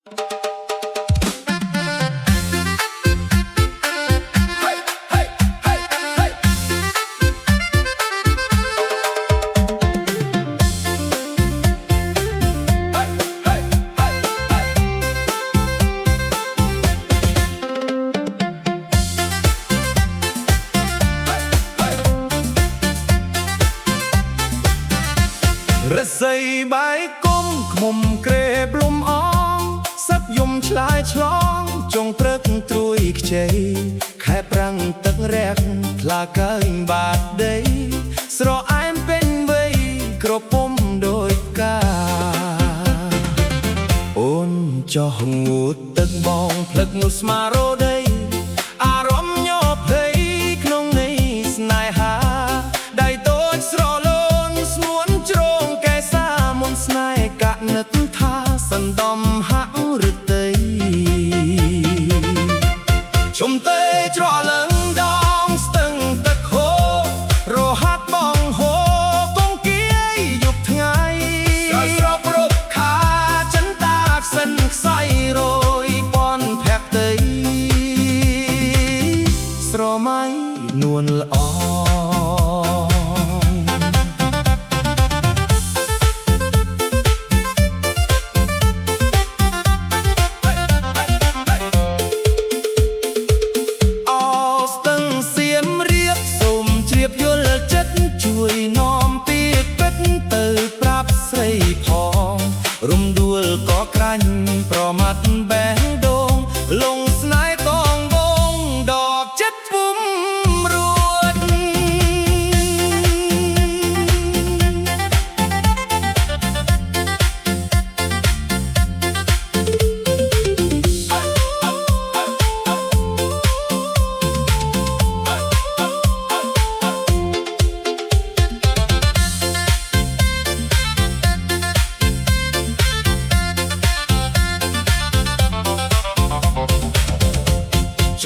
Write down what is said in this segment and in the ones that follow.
រស័យបាយគុំឃ្មុំក្រេបលំអងសឹកយំឆ្លើយឆ្លងចុងព្រឹកត្រួយខ្ចីខែប្រាំងទឹករះផ្លាកើញបាតដីស្រអែមពេញវ័យក្រពុំដូចផ្កាអូនចោះងូតទឹកបងផ្លឹកនោះស្មារតីអារម្មណ៍ញ័រភ័យក្នុងនៃស្នេហាដៃតូចស្រលូនស្ងួនជ្រងកែសាមុនស្នេហ៍កណិតថាសណ្ដំហាក់រតីជុំទេច្រឡឹងដងស្ទឹងទឹកហូររហាត់បងហូរកងគៀយយប់ថ្ងៃស្រស់ប្រប់ខាចិនតាសិនខ្សៃរយបនភក្តីស្រមៃនួនល្អជួយនាំពីពិតទៅប្រាប់ស្រីផងរំដួលក៏ក្រាញ់ប្រមាត់បេះដូងលងស្នេហ៍តងបងដកចិត្តពុំរួច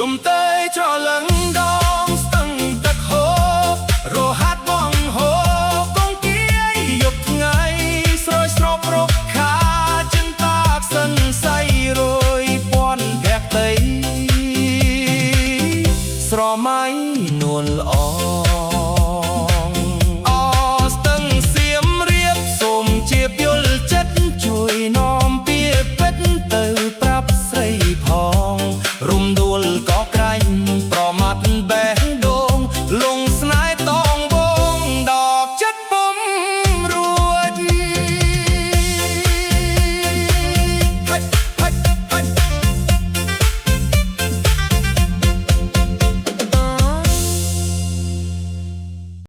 ជុំទេច្រឡឹង